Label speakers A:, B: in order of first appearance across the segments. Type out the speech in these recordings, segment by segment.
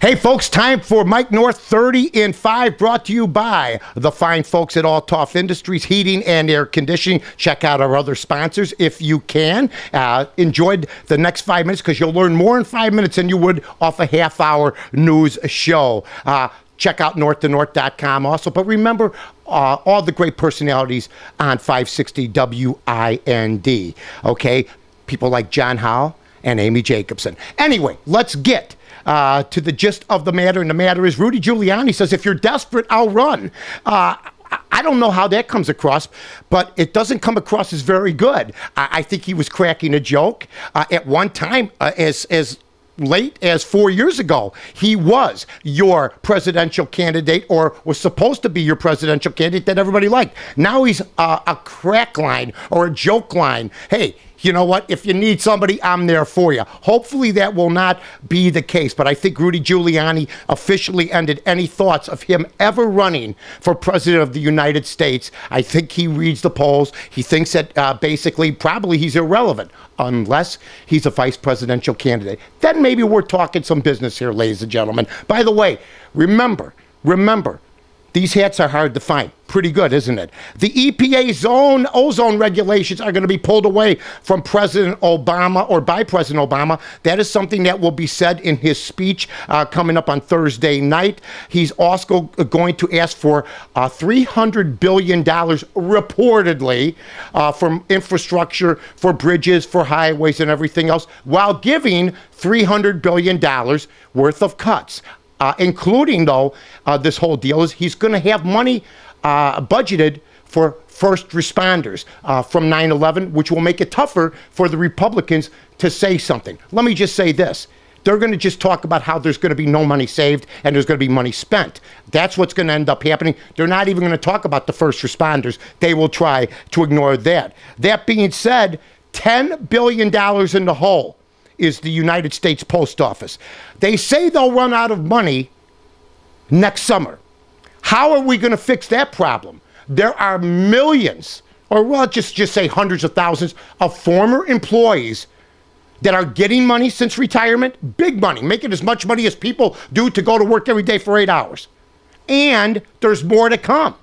A: Hey, folks, time for Mike North 30 in 5, brought to you by the fine folks at Altoff Industries Heating and Air Conditioning. Check out our other sponsors if you can. Enjoyed the next 5 minutes because you'll learn more in 5 minutes than you would off a half-hour news show. Check out northtonorth.com also. But remember, all the great personalities on 560 WIND, okay? People like John Howell and Amy Jacobson. Anyway, let's get to the gist of the matter, and the matter is Rudy Giuliani says, if you're desperate, I'll run. I don't know how that comes across, but it doesn't come across as very good. I think he was cracking a joke. At one time, as late as 4 years ago, he was your presidential candidate, or was supposed to be your presidential candidate that everybody liked. Now he's a crack line or a joke line. Hey, you know what? If you need somebody, I'm there for you. Hopefully that will not be the case. But I think Rudy Giuliani officially ended any thoughts of him ever running for president of the United States. I think he reads the polls. He thinks that basically probably he's irrelevant unless he's a vice presidential candidate. Then maybe we're talking some business here, ladies and gentlemen. By the way, remember, these hats are hard to find. Pretty good, isn't it? The EPA's own ozone regulations are going to be pulled away from President Obama, or by President Obama. That is something that will be said in his speech coming up on Thursday night. He's also going to ask for $300 billion reportedly from infrastructure, for bridges, for highways, and everything else, while giving $300 billion worth of cuts. Including, though, this whole deal is he's going to have money budgeted for first responders from 9/11, which will make it tougher for the Republicans to say something. Let me just say this. They're going to just talk about how there's going to be no money saved and there's going to be money spent. That's what's going to end up happening. They're not even going to talk about the first responders. They will try to ignore that. That being said, $10 billion in the hole is the United States Post Office. They say they'll run out of money next summer. How are we going to fix that problem? There are millions, or well, just say hundreds of thousands of former employees that are getting money since retirement, big money, making as much money as people do to go to work every day for 8 hours. And there's more to come.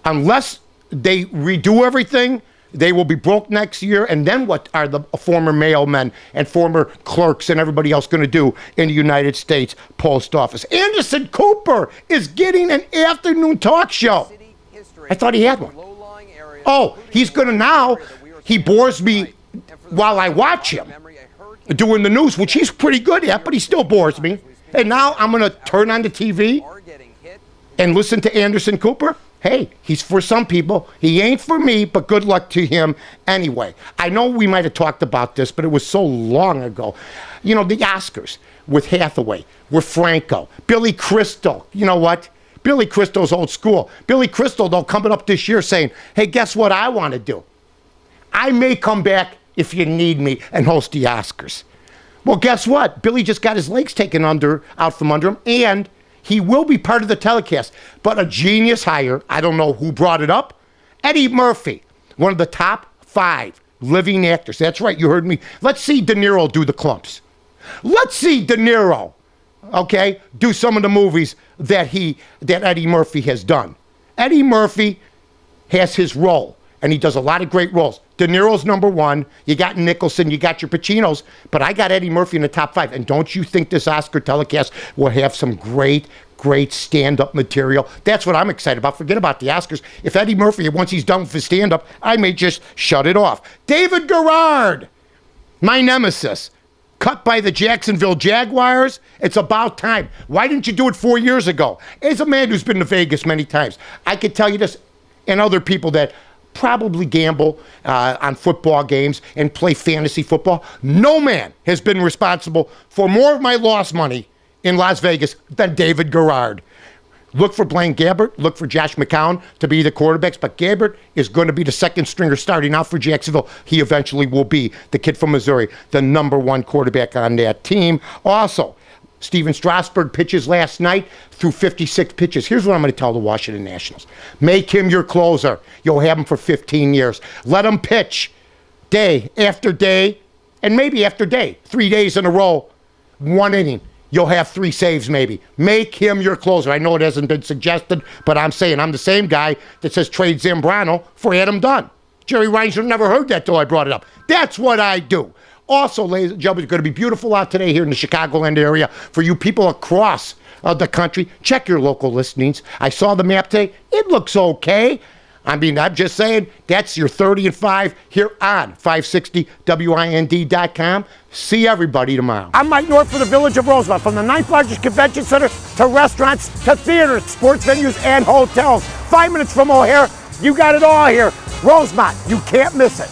A: Unless they redo everything, they will be broke next year. And then what are the former mailmen and former clerks and everybody else going to do in the United States Post Office? Anderson Cooper is getting an afternoon talk show. I thought he had one. Oh, he's going to now. He bores me while I watch him doing the news, which he's pretty good at, but he still bores me. And now I'm going to turn on the TV and listen to Anderson Cooper. Hey, he's for some people. He ain't for me, but good luck to him anyway. I know we might have talked about this, but it was so long ago. You know, the Oscars with Hathaway, with Franco, Billy Crystal. You know what? Billy Crystal's old school. Billy Crystal, though, coming up this year saying, hey, guess what I want to do? I may come back if you need me and host the Oscars. Well, guess what? Billy just got his legs taken out from under him, and he will be part of the telecast. But a genius hire, I don't know who brought it up, Eddie Murphy, one of the top 5 living actors. That's right, you heard me. Let's see De Niro do the clumps. Let's see De Niro, okay, do some of the movies that Eddie Murphy has done. Eddie Murphy has his role, and he does a lot of great roles. De Niro's number 1. You got Nicholson, you got your Pacinos, but I got Eddie Murphy in the top 5. And don't you think this Oscar telecast will have some great stand-up material? That's what I'm excited about. Forget about the Oscars. If Eddie Murphy, once he's done with his stand-up, I may just shut it off. David Garrard, my nemesis, cut by the Jacksonville Jaguars. It's about time. Why didn't you do it 4 years ago? As a man who's been to Vegas many times, I could tell you this, and other people that probably gamble on football games and play fantasy football. No man has been responsible for more of my lost money in Las Vegas than David Garrard. Look for Blaine Gabbert, look for Josh McCown to be the quarterbacks, but Gabbert is going to be the second stringer starting out for Jacksonville. He eventually will be, the kid from Missouri, the number 1 quarterback on that team. Also, Steven Strasburg pitches last night through 56 pitches. Here's what I'm going to tell the Washington Nationals. Make him your closer. You'll have him for 15 years. Let him pitch day after day, and maybe after day, 3 days in a row, 1 inning. you'll have 3 saves maybe. Make him your closer. I know it hasn't been suggested, but I'm saying I'm the same guy that says trade Zambrano for Adam Dunn. Jerry Reinsdorf never heard that till I brought it up. That's what I do. Also, ladies and gentlemen, it's going to be beautiful out today here in the Chicagoland area. For you people across the country, check your local listings. I saw the map today. It looks okay. I mean, I'm just saying, that's your 30 and 5 here on 560WIND.com. See everybody tomorrow. I'm Mike North for the Village of Rosemont. From the 9th largest convention center to restaurants to theaters, sports venues, and hotels. 5 minutes from O'Hare, you got it all here. Rosemont, you can't miss it.